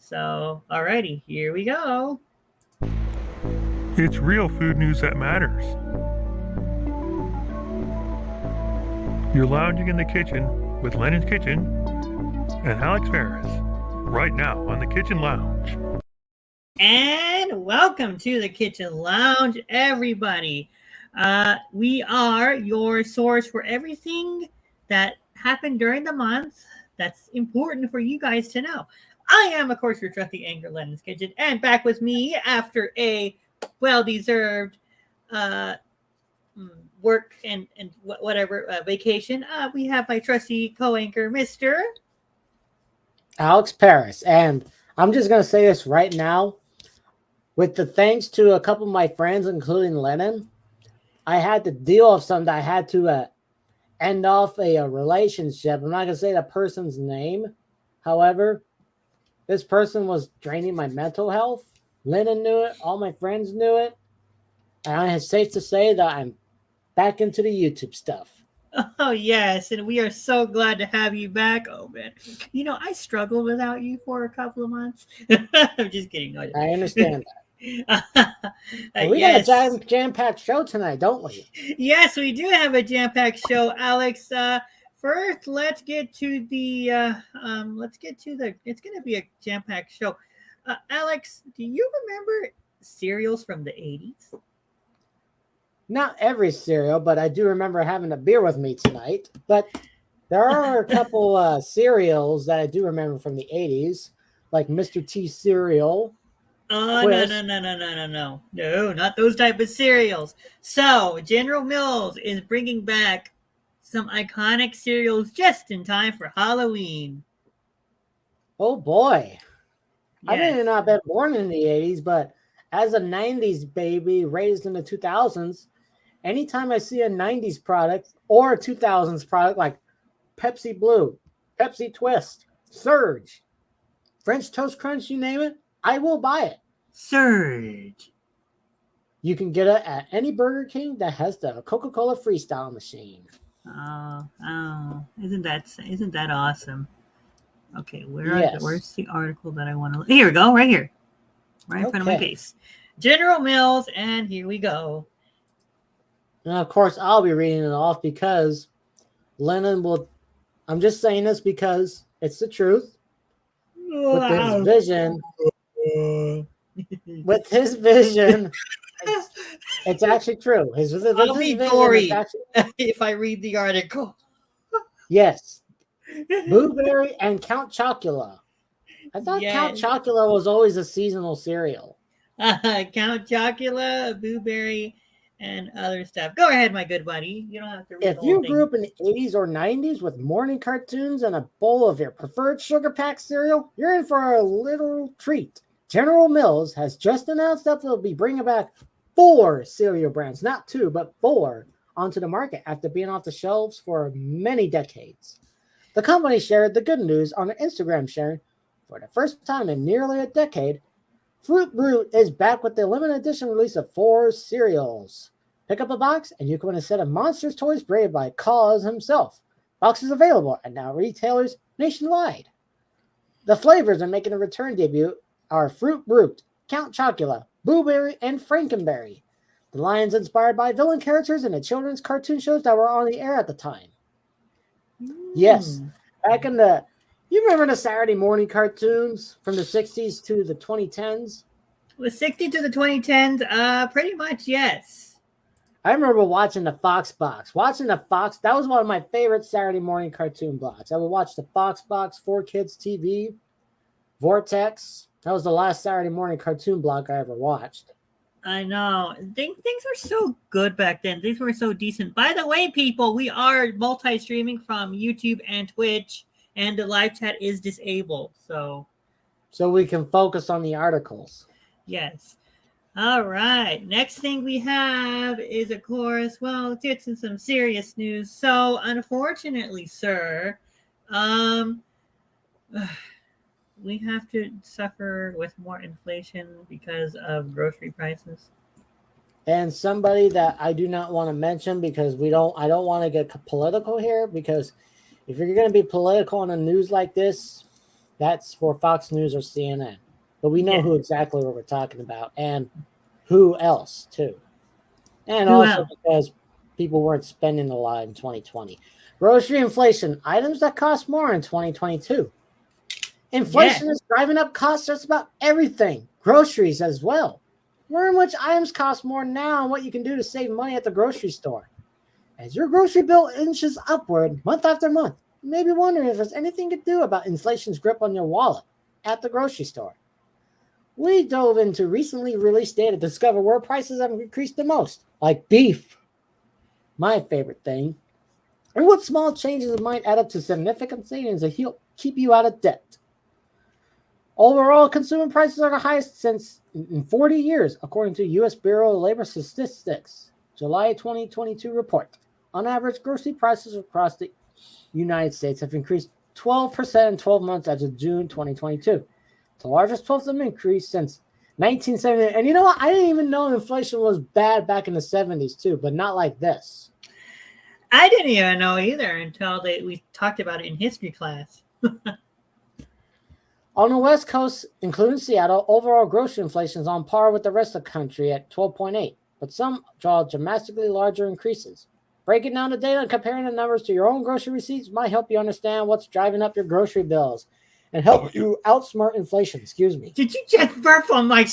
So, alrighty, here we go. It's real food news that matters. You're lounging in the kitchen with Lennon's Kitchen and Alex Ferris right now on the Kitchen Lounge. And welcome to the Kitchen Lounge, everybody. We are your source for everything that happened during the month that's important for you guys to know. I am, of course, your trusty anchor, Lennon's Kitchen, and back with me after a well-deserved uh, work and whatever vacation. We have my trusty co-anchor, Mister. Alex Paris. And I'm just going to say this right now. With the thanks to a couple of my friends, including Lennon, I had to deal with something. I had to end off a relationship. I'm not going to say the person's name. However, this person was draining my mental health. Lennon knew it. All my friends knew it. And it's safe to say that I'm back into the YouTube stuff. Oh, yes. And we are so glad to have you back. Oh, man. You know, I struggled without you for a couple of months. I'm just kidding. No, I understand that. We yes. got a jam-packed show tonight, don't we? Yes, we do have a jam-packed show, Alex. First, let's get to the. It's going to be a jam-packed show. Alex, do you remember cereals from the 80s? Not every cereal, but I do remember having a beer with me tonight. But there are a couple cereals that I do remember from the 80s, like Mr. T cereal. Oh, no, not those type of cereals. So, General Mills is bringing back some iconic cereals just in time for Halloween. Oh, boy. Yes. I may not have been born in the 80s, but as a 90s baby raised in the 2000s, anytime I see a 90s product or a 2000s product like Pepsi Blue, Pepsi Twist, Surge, French Toast Crunch, you name it, I will buy it. Surge. You can get it at any Burger King that has the Coca-Cola Freestyle machine. Oh, isn't that awesome? Okay, where's the article that I want to? Here we go, right here, right in front of my face. General Mills, and here we go. And of course, I'll be reading it off because Lennon will. I'm just saying this because it's the truth. With his vision, it's actually true. I'll be gory if I read the article. Yes. Blueberry and Count Chocula. I thought Count Chocula was always a seasonal cereal. Count Chocula, Blueberry, and other stuff. Go ahead, my good buddy. You don't have to read If you grew up in the 80s or 90s with morning cartoons and a bowl of your preferred sugar pack cereal, you're in for a little treat. General Mills has just announced that they'll be bringing back 4 cereal brands, not 2, but 4, onto the market after being off the shelves for many decades. The company shared the good news on their Instagram sharing. For the first time in nearly a decade, Fruit Brute is back with the limited edition release of 4 cereals. Pick up a box and you can win a set of Monsters toys created by Cause himself. Boxes available at now retailers nationwide. The flavors are making a return debut are Fruit Brute, Count Chocula, Blueberry, and Frankenberry. The line's inspired by villain characters in the children's cartoon shows that were on the air at the time. Yes, back in the... You remember the Saturday morning cartoons from the 60s to the 2010s? The 60s to the 2010s, pretty much, yes. I remember watching the Fox Box. That was one of my favorite Saturday morning cartoon blocks. I would watch the Fox Box, 4Kids TV, Vortex. That was the last Saturday morning cartoon block I ever watched. I know. Things were so good back then. Things were so decent. By the way, people, we are multi-streaming from YouTube and Twitch, and the live chat is disabled. So we can focus on the articles. Yes. All right. Next thing we have is, of course, well, let's get to some serious news. So, unfortunately, sir, we have to suffer with more inflation because of grocery prices. And somebody that I do not want to mention because I don't want to get political here, because if you're going to be political on a news like this, That's for Fox News or CNN. But we know Yeah. who exactly what we're talking about and who else, too. And Who also else? because people weren't spending a lot in 2020. Grocery inflation, items that cost more in 2022. Inflation is driving up costs just about everything, groceries as well. Learn which items cost more now and what you can do to save money at the grocery store. As your grocery bill inches upward month after month, you may be wondering if there's anything to do about inflation's grip on your wallet at the grocery store. We dove into recently released data to discover where prices have increased the most, like beef, my favorite thing, and what small changes might add up to significant savings that keep you out of debt. Overall, consumer prices are the highest since in 40 years, according to U.S. Bureau of Labor Statistics July 2022 report. On average, grocery prices across the United States have increased 12% in 12 months as of June 2022. The largest 12th increase since 1970. And you know what? I didn't even know inflation was bad back in the 70s too, but not like this. I didn't even know either until we talked about it in history class. On the West Coast, including Seattle, overall grocery inflation is on par with the rest of the country at 12.8, but some draw dramatically larger increases. Breaking down the data and comparing the numbers to your own grocery receipts might help you understand what's driving up your grocery bills and help you outsmart inflation. Excuse me. Did you just burp on my...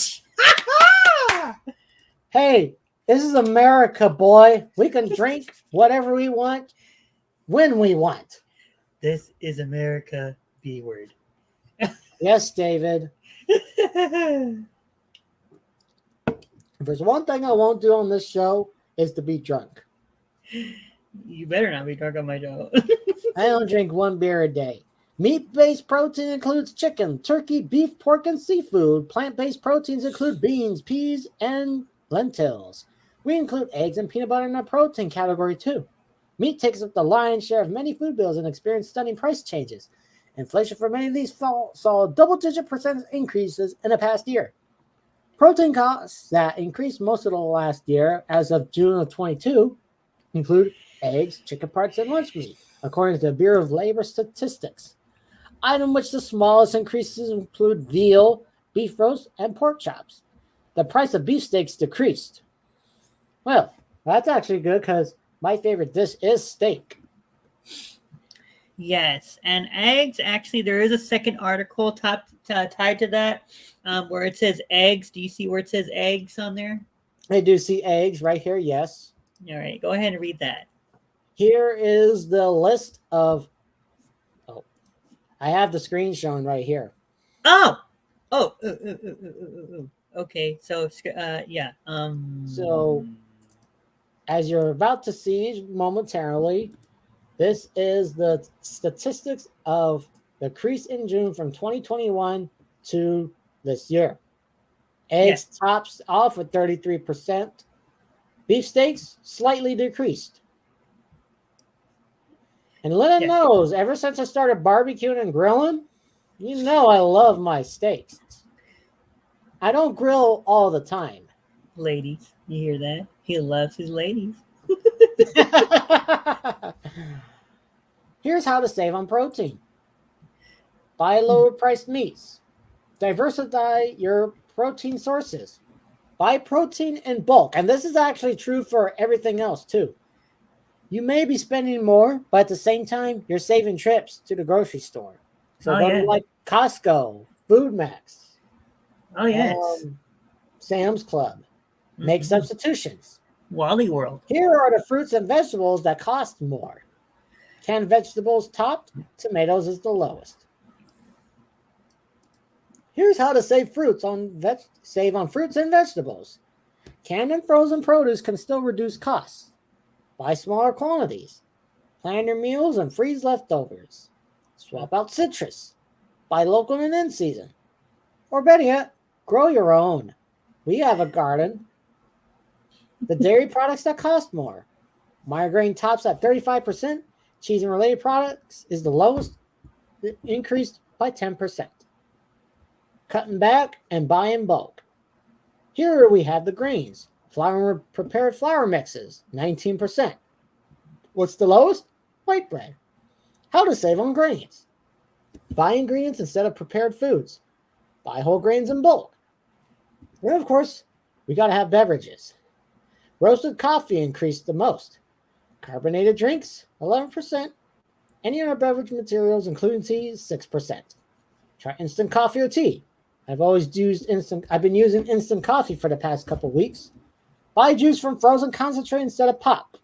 Hey, this is America, boy. We can drink whatever we want when we want. This is America, B word. Yes, David. If there's one thing I won't do on this show is to be drunk. You better not be drunk on my show. I don't drink one beer a day. Meat-based protein includes chicken, turkey, beef, pork, and seafood. Plant-based proteins include beans, peas, and lentils. We include eggs and peanut butter in our protein category too. Meat takes up the lion's share of many food bills and experiences stunning price changes. Inflation for many of these saw double-digit percentage increases in the past year. Protein costs that increased most of the last year, as of June of 22, include eggs, chicken parts, and lunch meat, according to the Bureau of Labor Statistics. Item which the smallest increases include veal, beef roast, and pork chops. The price of beef steaks decreased. Well, that's actually good because my favorite dish is steak. Yes, and eggs, actually, there is a second article tied to that where it says eggs. Do you see where it says eggs on there? I do see eggs right here, yes. All right, go ahead and read that. Here is the list of... I have the screen shown right here. Okay, so, yeah. So, as you're about to see momentarily, this is the statistics of the increase in June from 2021 to this year. Eggs tops off with 33%. Beef steaks slightly decreased. And Lynn knows, ever since I started barbecuing and grilling, you know I love my steaks. I don't grill all the time. Ladies, you hear that? He loves his ladies. Here's how to save on protein. Buy lower priced meats. Diversify your protein sources. Buy protein in bulk. And this is actually true for everything else too. You may be spending more, but at the same time, you're saving trips to the grocery store. So go to like Costco, Food Max. Oh, yes. Sam's Club. Make substitutions. Wally World. Here are the fruits and vegetables that cost more. Canned vegetables topped, tomatoes is the lowest. Here's how to save save on fruits and vegetables. Canned and frozen produce can still reduce costs. Buy smaller quantities. Plan your meals and freeze leftovers. Swap out citrus. Buy local and in season. Or better yet, grow your own. We have a garden. The dairy products that cost more. Margarine tops at 35%. Cheese and related products is the lowest, increased by 10%. Cutting back and buy in bulk. Here we have the grains. Flour prepared flour mixes, 19%. What's the lowest? White bread. How to save on grains. Buy ingredients instead of prepared foods. Buy whole grains in bulk. And of course, we got to have beverages. Roasted coffee increased the most. Carbonated drinks, 11%. Any other beverage materials, including tea, 6%. Try instant coffee or tea. I've been using instant coffee for the past couple weeks. Buy juice from frozen concentrate instead of pop.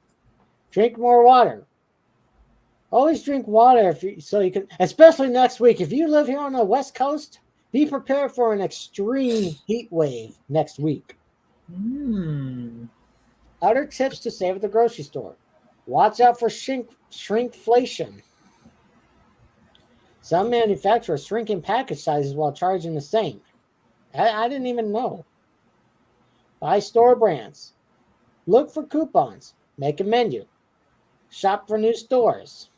Drink more water. Always drink water so you can, especially next week. If you live here on the West Coast, be prepared for an extreme heat wave next week. Other tips to save at the grocery store. Watch out for shrinkflation. Some manufacturers shrinking package sizes while charging the same. I didn't even know. Buy store brands. Look for coupons. Make a menu. Shop for new stores.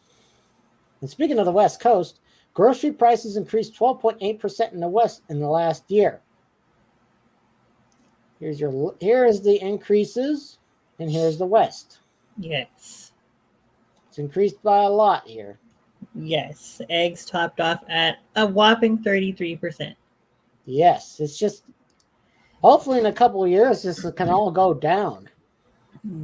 And speaking of the West Coast, grocery prices increased 12.8% in the West in the last year. Here is the increases, and here's the West. Yes. It's increased by a lot here. Yes. Eggs topped off at a whopping 33%. Yes. It's just, hopefully in a couple of years, this can all go down.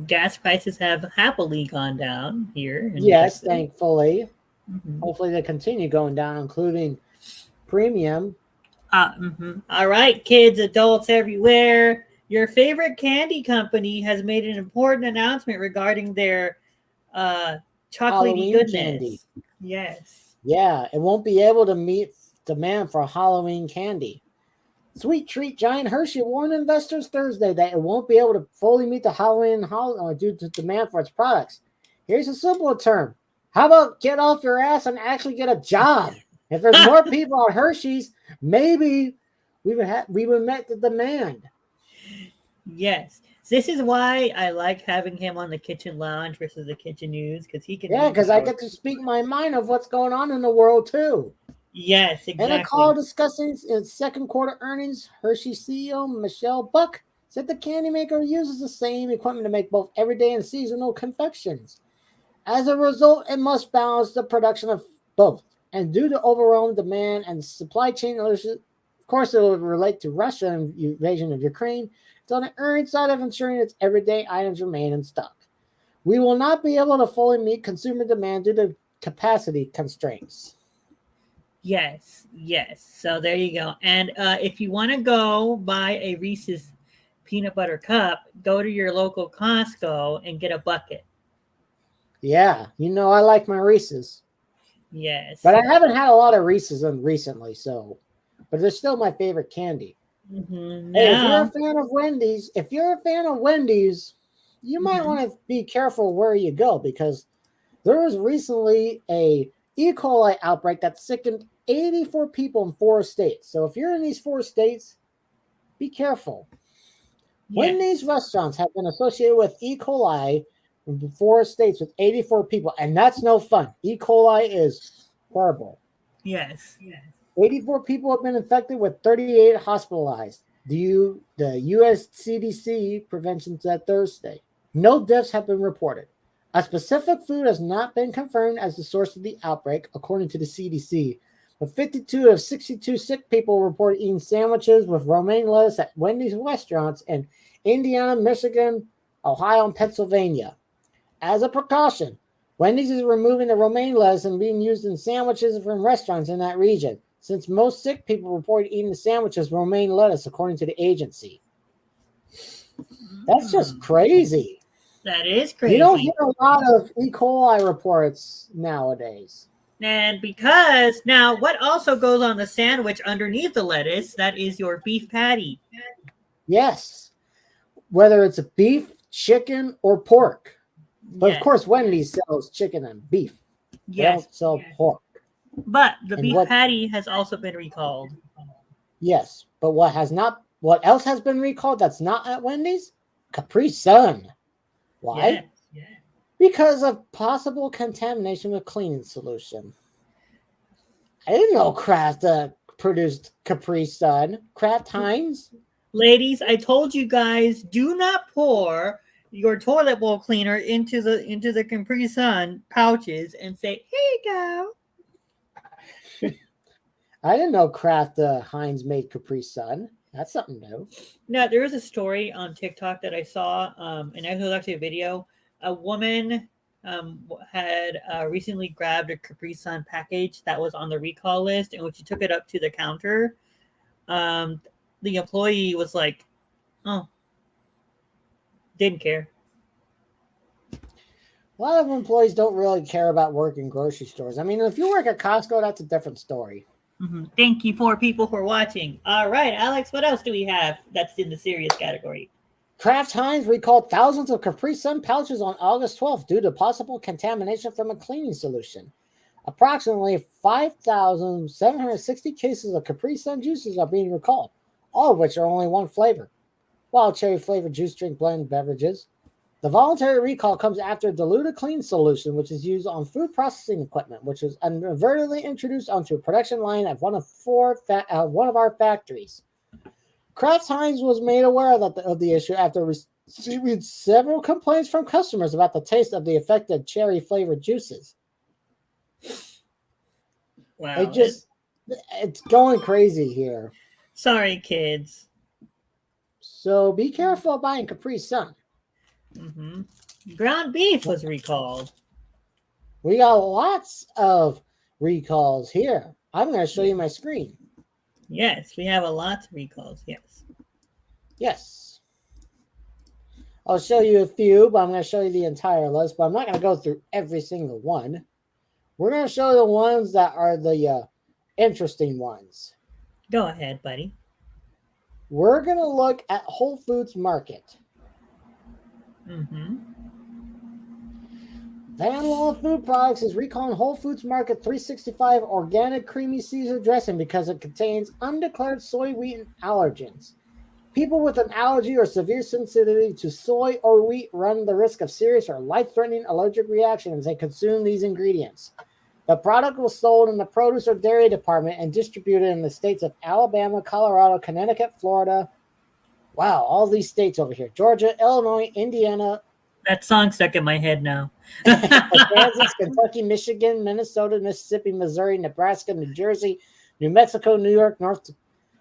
Gas prices have happily gone down here. Yes, thankfully. Mm-hmm. Hopefully they continue going down, including premium. All right, kids, adults everywhere. Your favorite candy company has made an important announcement regarding their chocolatey Halloween goodness. candy. Yes. Yeah, it won't be able to meet demand for Halloween candy. Sweet treat giant Hershey warned investors Thursday that it won't be able to fully meet the Halloween due to demand for its products. Here's a simpler term. How about get off your ass and actually get a job? If there's more people at Hershey's, maybe we would meet the demand. Yes. This is why I like having him on the Kitchen Lounge versus the Kitchen News, because he can. Yeah, because I get to speak my mind of what's going on in the world too. Yes, exactly. In a call discussing its second quarter earnings, Hershey CEO Michelle Buck said the candy maker uses the same equipment to make both everyday and seasonal confections. As a result, it must balance the production of both. And due to overwhelming demand and supply chain issues, of course, it will relate to Russia and invasion of Ukraine. It's on the earnings side of ensuring its everyday items remain in stock. We will not be able to fully meet consumer demand due to capacity constraints. Yes. So there you go. And if you want to go buy a Reese's peanut butter cup, go to your local Costco and get a bucket. Yeah, I like my Reese's. Yes. But I haven't had a lot of Reese's recently, but they're still my favorite candy. Mm-hmm. Hey, if you're a fan of Wendy's, you might want to be careful where you go, because there was recently a E. coli outbreak that sickened 84 people in 4 states. So if you're in these 4 states, be careful. Yes. Wendy's restaurants have been associated with E. coli in 4 states with 84 people, and that's no fun. E. coli is horrible. Yes. 84 people have been infected, with 38 hospitalized. The U.S. CDC prevention said Thursday. No deaths have been reported. A specific food has not been confirmed as the source of the outbreak, according to the CDC. But 52 of 62 sick people reported eating sandwiches with romaine lettuce at Wendy's restaurants in Indiana, Michigan, Ohio, and Pennsylvania. As a precaution, Wendy's is removing the romaine lettuce and being used in sandwiches from restaurants in that region, since most sick people reported eating the sandwiches with romaine lettuce, according to the agency. That's just crazy. That is crazy. You don't hear a lot of E. coli reports nowadays. And because now what also goes on the sandwich underneath the lettuce, that is your beef patty. Yes. Whether it's a beef, chicken, or pork. But of course, Wendy's sells chicken and beef. They don't sell pork. But the beef patty has also been recalled. Yes. But what else has been recalled that's not at Wendy's? Capri Sun. Why? Yes. Because of possible contamination with cleaning solution. I didn't know Kraft produced Capri Sun. Kraft Heinz. Ladies, I told you guys, do not pour your toilet bowl cleaner into the Capri Sun pouches and say, "Here you go." I didn't know Kraft Heinz made Capri Sun. That's something new. Now, there was a story on TikTok that I saw, and it was actually a video. A woman had recently grabbed a Capri Sun package that was on the recall list, and when she took it up to the counter, the employee was like, "Oh, didn't care." A lot of employees don't really care about working grocery stores. I mean, if you work at Costco, that's a different story. Mm-hmm. Thank you for people for watching. All right, Alex, what else do we have that's in the serious category? Kraft Heinz recalled thousands of Capri Sun pouches on August 12th due to possible contamination from a cleaning solution. Approximately 5,760 cases of Capri Sun juices are being recalled, all of which are only one flavor. Wild cherry flavored juice drink blend beverages. The voluntary recall comes after a diluted clean solution, which is used on food processing equipment, which was inadvertently introduced onto a production line at one of our factories. Kraft Heinz was made aware of the issue after receiving several complaints from customers about the taste of the affected cherry-flavored juices. Wow. It's going crazy here. Sorry, kids. So be careful buying Capri Sun. Mm-hmm. Ground beef was recalled. We got lots of recalls here. I'm going to show you my screen. Yes, we have a lot of recalls. Yes. I'll show you a few, but I'm going to show you the entire list. But I'm not going to go through every single one. We're going to show the ones that are the interesting ones. Go ahead, buddy. We're going to look at Whole Foods Market. Mm-hmm. Van Wall Food Products is recalling Whole Foods Market 365 organic creamy Caesar dressing because it contains undeclared soy, wheat, and allergens. People with an allergy or severe sensitivity to soy or wheat run the risk of serious or life-threatening allergic reactions as they consume these ingredients. The product was sold in the produce or dairy department and distributed in the states of Alabama, Colorado, Connecticut, Florida. Wow, all these states over here. Georgia, Illinois, Indiana. That song stuck in my head now. Kansas, Kentucky, Michigan, Minnesota, Mississippi, Missouri, Nebraska, New Jersey, New Mexico, New York, North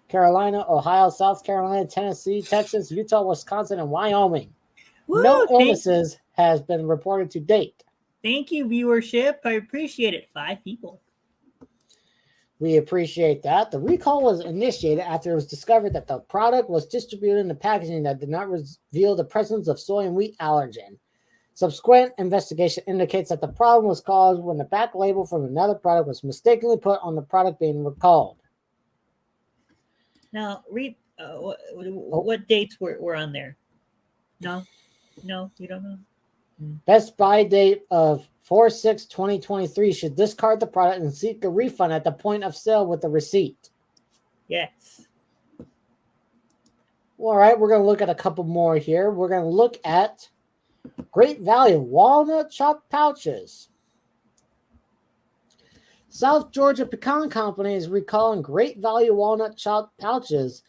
Carolina, Ohio, South Carolina, Tennessee, Texas, Utah, Wisconsin, and Wyoming. Woo, no illnesses has been reported to date. Thank you, viewership. I appreciate it. 5 people. We appreciate that. The recall was initiated after it was discovered that the product was distributed in the packaging that did not reveal the presence of soy and wheat allergen. Subsequent investigation indicates that the problem was caused when the back label from another product was mistakenly put on the product being recalled. Now, read what dates were on there. No, you don't know. Best buy date of 4/6/2023 should discard the product and seek a refund at the point of sale with the receipt. Yes. All right, we're going to look at a couple more here. We're going to look at Great Value Walnut Chopped Pouches. South Georgia Pecan Company is recalling Great Value Walnut Chopped Pouches,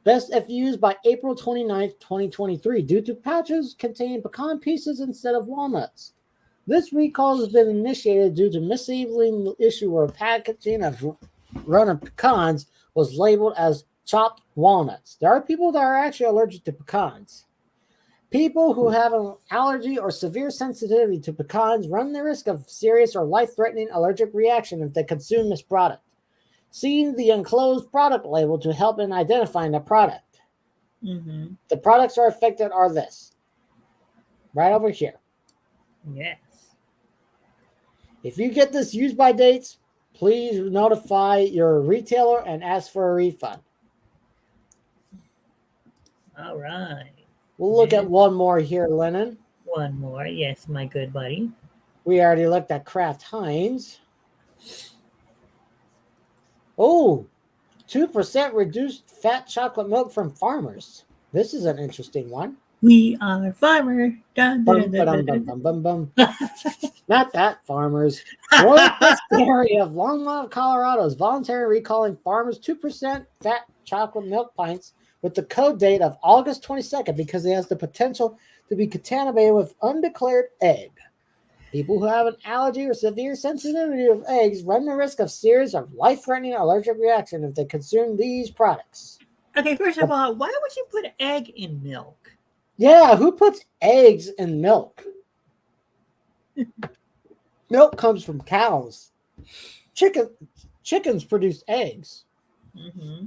best if used by April 29th, 2023, due to pouches containing pecan pieces instead of walnuts. This recall has been initiated due to mislabeling the issue where packaging of run of pecans was labeled as chopped walnuts. There are people that are actually allergic to pecans. People who have an allergy or severe sensitivity to pecans run the risk of serious or life-threatening allergic reaction if they consume this product. See the enclosed product label to help in identifying the product. Mm-hmm. The products are affected are this. Right over here. Yes. If you get this used by dates, please notify your retailer and ask for a refund. All right. We'll look at one more here, Lennon. One more. Yes, my good buddy. We already looked at Kraft Heinz. Oh, 2% reduced fat chocolate milk from farmers. This is an interesting one. We are farmer. Dun, dun, dun, dun, Bum, bum, bum. Not that, farmers. Royal Crest Dairy of Longmont, Colorado is voluntarily recalling farmers 2% fat chocolate milk pints with the code date of August 22nd because it has the potential to be contaminated with undeclared egg. People who have an allergy or severe sensitivity of eggs run the risk of serious or life-threatening allergic reaction if they consume these products. Okay, first of all, why would you put egg in milk? Yeah, who puts eggs in milk? Milk comes from cows. Chickens produce eggs. Mm-hmm.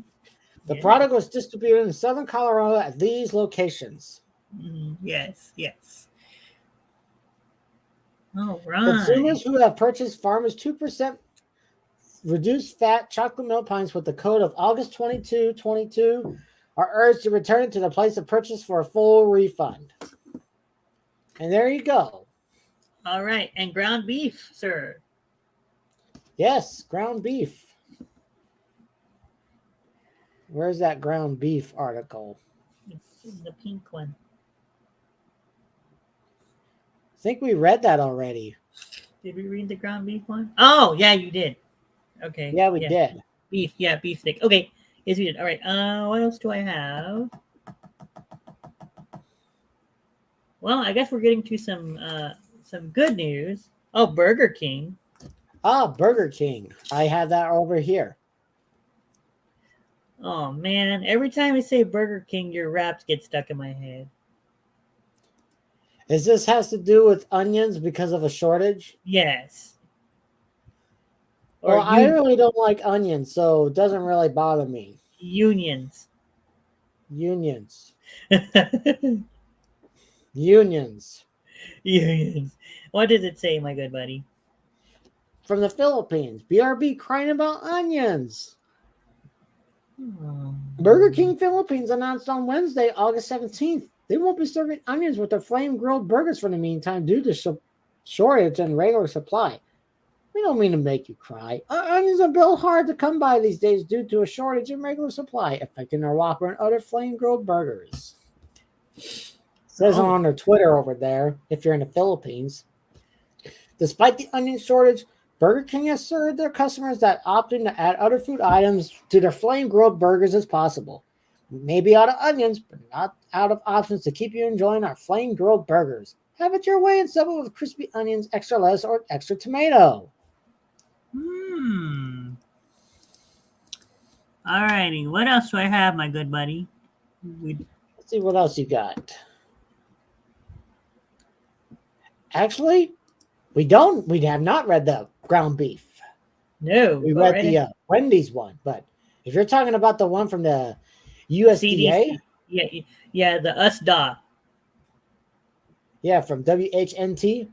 The product was distributed in southern Colorado at these locations. Yes. All right. Consumers who have purchased Farmers 2% reduced fat chocolate milk pints with the code of August 2222 are urged to return to the place of purchase for a full refund. And there you go. All right. And ground beef, sir. Yes, ground beef. Where's that ground beef article? It's in the pink one. I think we read that already. Did we read the ground beef one? Oh, yeah, you did. Okay. Yeah, we did. Beef stick. Okay. Yes, we did. All right. What else do I have? Well, I guess we're getting to some good news. Oh, Burger King. Burger King. I have that over here. Oh man, every time I say Burger King, your raps get stuck in my head. Is this has to do with onions because of a shortage? Yes. Well, I really don't like onions, so it doesn't really bother me. Unions. Unions. What does it say, my good buddy? From the Philippines, BRB crying about onions. Burger King Philippines announced on Wednesday, August 17th, they won't be serving onions with their flame-grilled burgers for the meantime due to shortage and regular supply. We don't mean to make you cry. Onions are built hard to come by these days due to a shortage in regular supply, affecting our Whopper and other flame-grilled burgers. Says on their Twitter over there, if you're in the Philippines. Despite the onion shortage, Burger King has assured their customers that opting to add other food items to their flame-grilled burgers is possible. Maybe out of onions, but not out of options to keep you enjoying our flame-grilled burgers. Have it your way and sub it with crispy onions, extra lettuce, or extra tomato. Alrighty, what else do I have, my good buddy? Let's see what else you got. Actually, we have not read the ground beef. No. We read the Wendy's one, but if you're talking about the one from the USDA. CDC. Yeah, the USDA. Yeah, from WHNT.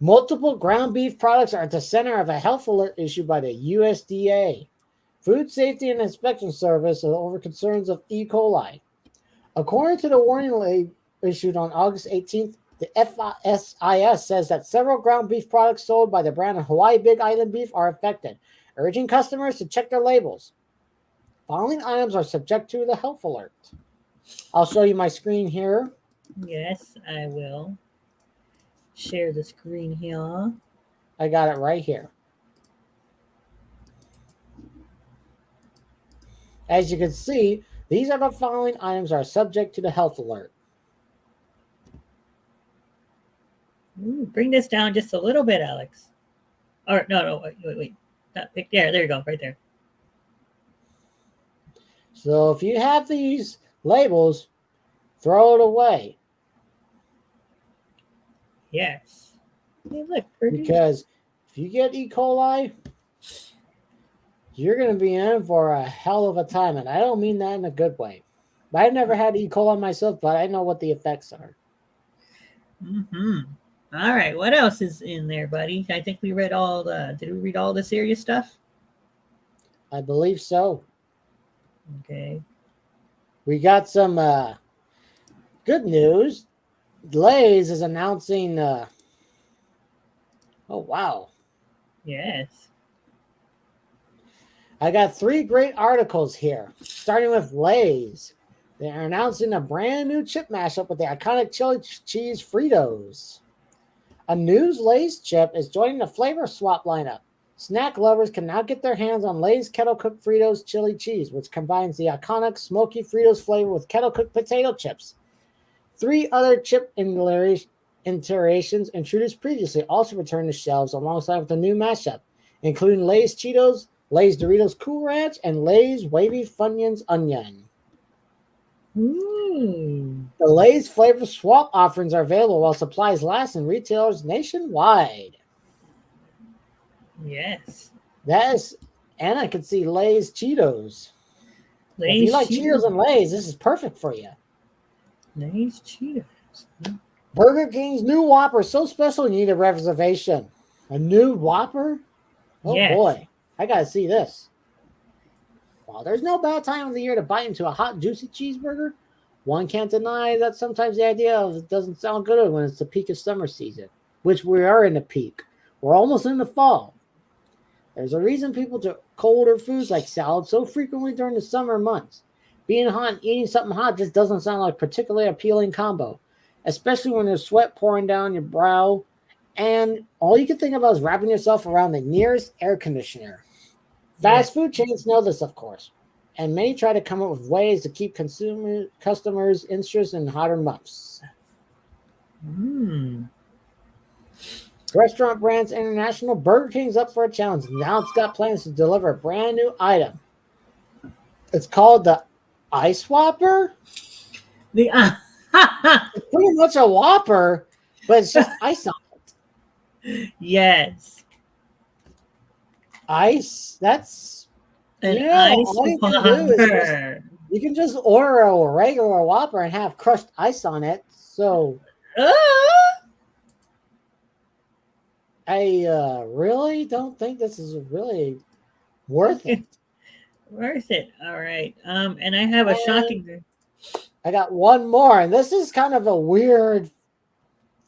Multiple ground beef products are at the center of a health alert issued by the USDA, Food Safety and Inspection Service, over concerns of E. coli. According to the warning issued on August 18th, the FSIS says that several ground beef products sold by the brand of Hawaii Big Island Beef are affected, urging customers to check their labels. Following items are subject to the health alert. I'll show you my screen here. Yes, I will. Share the screen here. I got it right here. As you can see, these are the following items are subject to the health alert. Bring this down just a little bit, Alex. Or no, wait. There you go, right there. So if you have these labels, throw it away. Yes. They look pretty. Because if you get E. coli, you're going to be in for a hell of a time. And I don't mean that in a good way. I've never had E. coli myself, but I know what the effects are. All right. What else is in there, buddy? I think we read did we read all the serious stuff? I believe so. Okay. We got some good news. Lay's is announcing. Oh, wow. Yes. I got 3 great articles here, starting with Lay's. They're announcing a brand new chip mashup with the iconic chili cheese Fritos. A new Lay's chip is joining the flavor swap lineup. Snack lovers can now get their hands on Lay's Kettle Cooked Fritos Chili Cheese, which combines the iconic smoky Fritos flavor with kettle cooked potato chips. 3 other chip iterations introduced previously also returned to shelves alongside with the new mashup, including Lay's Cheetos, Lay's Doritos Cool Ranch, and Lay's Wavy Funyuns Onion. Ooh. The Lay's flavor swap offerings are available while supplies last in retailers nationwide. Yes. That is, and I can see Lay's Cheetos. If you Lay's like Cheetos and Lay's, this is perfect for you. Lay's Cheetos. Burger King's new Whopper is so special you need a reservation. A new Whopper? Oh Yes. boy, I gotta see this. While there's no bad time of the year to bite into a hot, juicy cheeseburger, one can't deny that sometimes the idea of it doesn't sound good when it's the peak of summer season, which we are in the peak. We're almost in the fall. There's a reason people do colder foods like salad so frequently during the summer months. Being hot and eating something hot just doesn't sound like a particularly appealing combo, especially when there's sweat pouring down your brow and all you can think about is wrapping yourself around the nearest air conditioner. Fast food chains know this, of course, and many try to come up with ways to keep customers interested in hotter months. Restaurant Brands International, Burger King's up for a challenge. Now it's got plans to deliver a brand new item. It's called the Ice Whopper. It's pretty much a Whopper, but it's just ice on it. Yes. Ice. That's Ice all you can do Whopper. is you can just order a regular Whopper and have crushed ice on it. So I really don't think this is really worth it. Worth it. All right. And I have a shocking. I got one more, and this is kind of a weird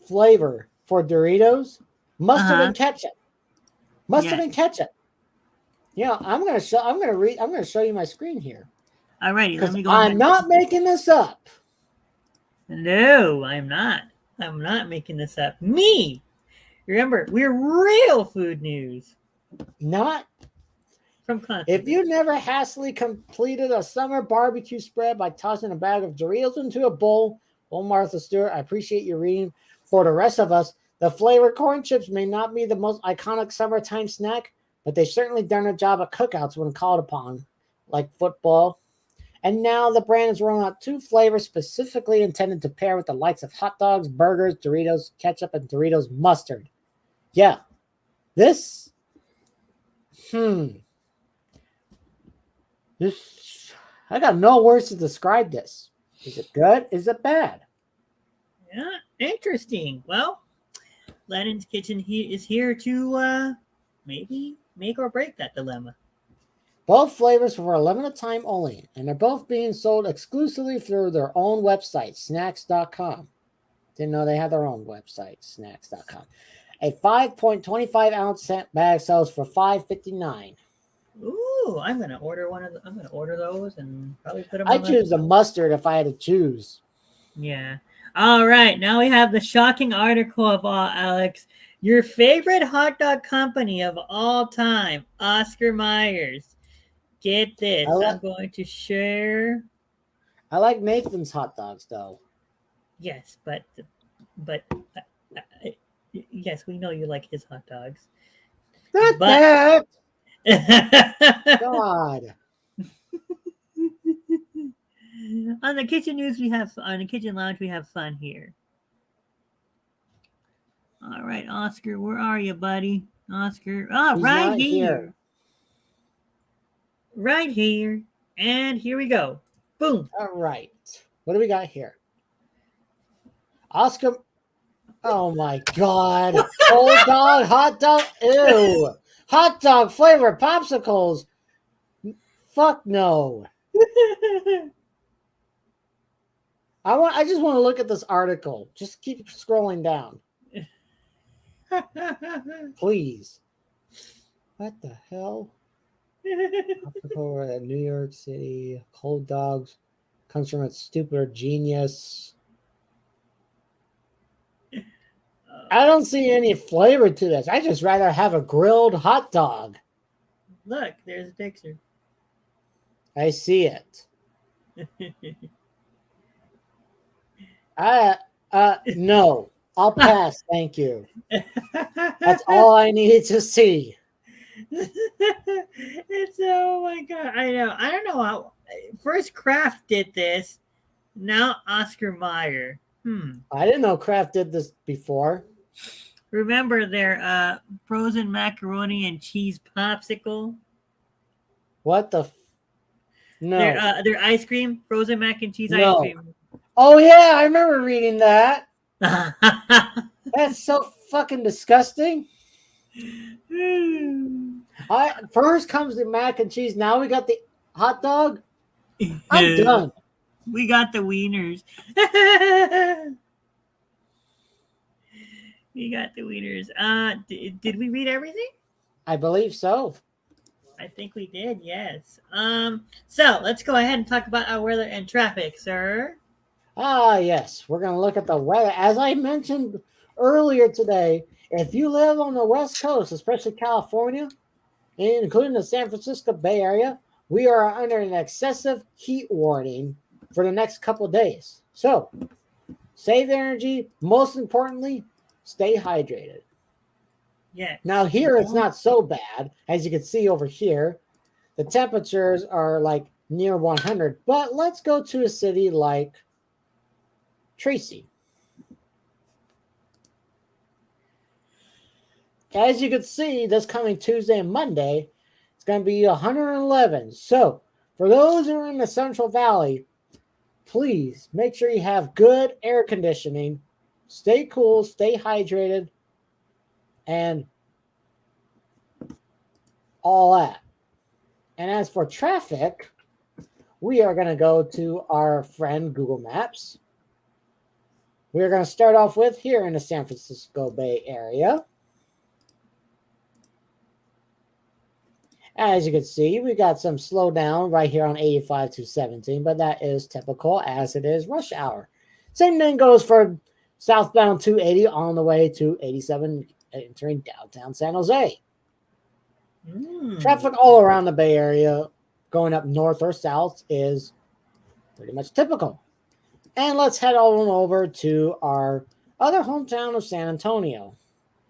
flavor for Doritos: mustard and ketchup. Mustard and ketchup. Yeah, I'm gonna show you my screen here. All righty, let me go. I'm not making this up. No, I'm not. I'm not making this up. Me. Remember, we're real food news. Not from content. If you never hastily completed a summer barbecue spread by tossing a bag of Doritos into a bowl, well, Martha Stewart, I appreciate you reading. For the rest of us, the flavored corn chips may not be the most iconic summertime snack, but they certainly done a job at cookouts when called upon, like football. And now the brand is rolling out 2 flavors specifically intended to pair with the likes of hot dogs, burgers, Doritos ketchup, and Doritos mustard. Yeah, this, I got no words to describe this. Is it good? Is it bad? Yeah, interesting. Well, Lennon's Kitchen is here to maybe make or break that dilemma. Both flavors for a limited time only, and they're both being sold exclusively through their own website, snacks.com. Didn't know they had their own website, snacks.com. A 5.25 ounce bag sells for $5.59. Ooh, I'm gonna order I'm gonna order those and probably put them. I choose the mustard if I had to choose. Yeah. All right. Now we have the shocking article of all, Alex. Your favorite hot dog company of all time, Oscar Myers. Get this. I'm going to share. I like Nathan's hot dogs, though. Yes, but yes, we know you like his hot dogs. Not that. God. On the kitchen lounge, we have fun here. All right, Oscar, where are you, buddy? Oscar, right here. Right here. And here we go. Boom. All right. What do we got here? Oscar. Oh my God. Cold dog, hot dog. Ew. Hot dog flavored popsicles. Fuck no. I just want to look at this article. Just keep scrolling down. Please. What the hell? Popsicle, New York City. Cold dogs. Comes from a stupid genius. I don't see any flavor to this. I just rather have a grilled hot dog. Look, there's a picture. I see it. No. I'll pass. Thank you. That's all I needed to see. It's oh my god! I know. I don't know how. First, Kraft did this. Now, Oscar Mayer. I didn't know Kraft did this before. Remember their frozen macaroni and cheese popsicle? What the? No. Their ice cream, frozen mac and cheese No. ice cream. Oh yeah, I remember reading that. That's so fucking disgusting. First comes the mac and cheese. Now we got the hot dog. I'm done. We got the wieners. We got the wieners. Did we read everything? I believe so. I think we did, yes. So let's go ahead and talk about our weather and traffic, sir. Yes. We're going to look at the weather. As I mentioned earlier today, if you live on the West Coast, especially California, including the San Francisco Bay Area, we are under an excessive heat warning for the next couple of days. So, save energy. Most importantly, stay hydrated. Yeah. Now, here it's not so bad. As you can see over here, the temperatures are like near 100. But let's go to a city like Tracy. As you can see, this coming Tuesday and Monday, it's going to be 111. So, for those who are in the Central Valley, please make sure you have good air conditioning. Stay cool, stay hydrated, and all that. And as for traffic, we are going to go to our friend Google Maps. We're going to start off with here in the San Francisco Bay Area. As you can see, we got some slowdown right here on 85 to 17, but that is typical as it is rush hour. Same thing goes for southbound 280 on the way to 87 entering downtown San Jose. Traffic all around the Bay Area going up north or south is pretty much typical. And let's head on over to our other hometown of San Antonio.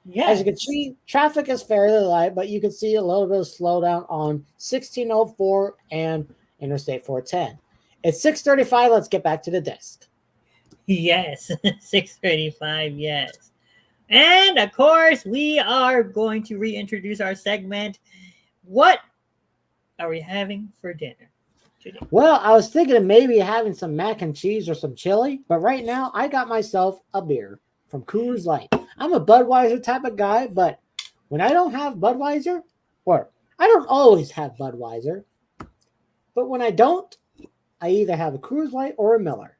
Yes. As you can see, traffic is fairly light, but you can see a little bit of slowdown on 1604 and Interstate 410. It's 6:35. Let's get back to the desk. Yes, 6:35, yes. And, of course, we are going to reintroduce our segment. What are we having for dinner today? Well, I was thinking of maybe having some mac and cheese or some chili, but right now I got myself a beer from Coors Light. I'm a Budweiser type of guy, but when I don't have Budweiser, or I don't always have Budweiser, but when I don't, I either have a Coors Light or a Miller.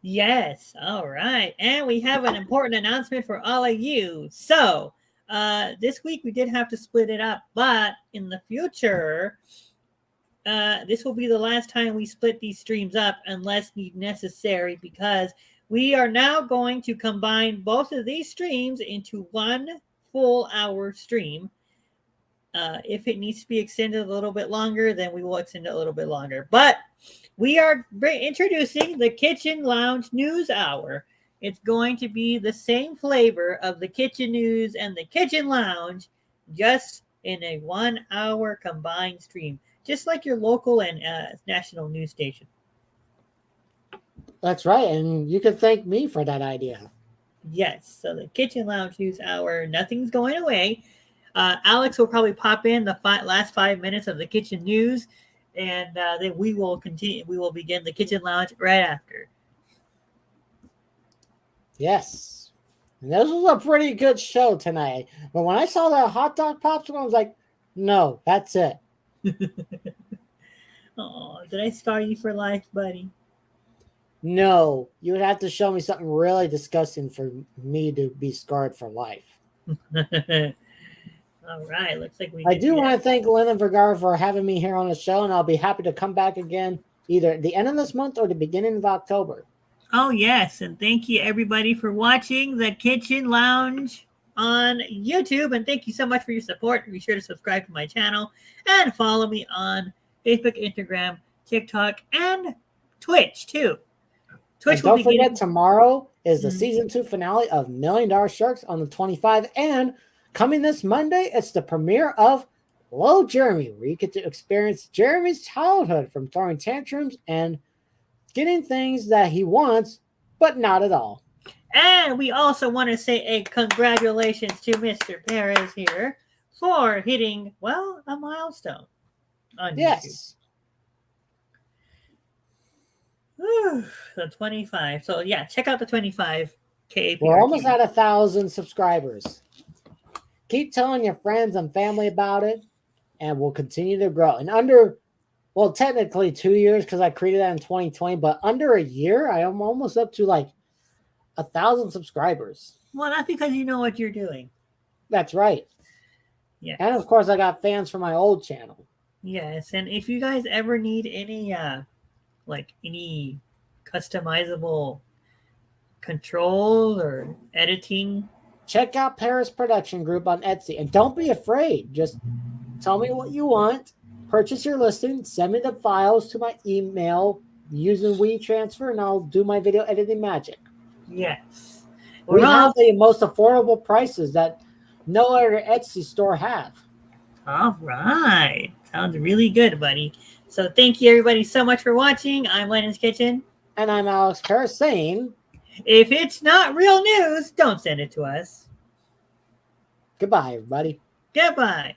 Yes, all right. And we have an important announcement for all of you. So, this week we did have to split it up, but in the future, this will be the last time we split these streams up unless necessary, because we are now going to combine both of these streams into one full hour stream. If it needs to be extended a little bit longer, then we will extend it a little bit longer. But we are introducing the Kitchen Lounge News Hour. It's going to be the same flavor of the Kitchen News and the Kitchen Lounge, just in a 1 hour combined stream, just like your local and national news station. That's right, and you can thank me for that idea. Yes, so the Kitchen Lounge News Hour, nothing's going away. Alex will probably pop in the last 5 minutes of the kitchen news, and then we will continue. We will begin the Kitchen Lounge right after. Yes, and this was a pretty good show tonight. But when I saw that hot dog popsicle, I was like, "No, that's it." Oh, did I scar you for life, buddy? No, you would have to show me something really disgusting for me to be scarred for life. All right, looks like we. I do want to thank Lyndon Vergara for having me here on the show, and I'll be happy to come back again either at the end of this month or the beginning of October. Oh, yes, and thank you, everybody, for watching the Kitchen Lounge on YouTube, and thank you so much for your support. Be sure to subscribe to my channel and follow me on Facebook, Instagram, TikTok, and Twitch, too. Twitch. Don't forget, tomorrow is the season 2 finale of $1 Million Sharks on the 25th. And coming this Monday, it's the premiere of Hello, Jeremy, where you get to experience Jeremy's childhood from throwing tantrums and getting things that he wants, but not at all. And we also want to say a congratulations to Mr. Perez here for hitting, well, a milestone on Yes. YouTube. The 25. So, yeah, check out the 25 KAPR. We're almost at 1,000 subscribers. Keep telling your friends and family about it, and we'll continue to grow. And well, technically 2 years because I created that in 2020, but under a year, I am almost up to like 1,000 subscribers. Well, that's because you know what you're doing. That's right. Yeah. And of course, I got fans from my old channel. Yes, and if you guys ever need any any customizable control or editing, check out Paris Production Group on Etsy. And don't be afraid. Just tell me what you want. Purchase your listing. Send me the files to my email using WeTransfer, and I'll do my video editing magic. yes. We have the most affordable prices that no other Etsy store have. All right. Sounds really good, buddy. So thank you, everybody, so much for watching. I'm Lennon's Kitchen. And I'm Alex Paris saying, if it's not real news, don't send it to us. goodbye, everybody. Goodbye.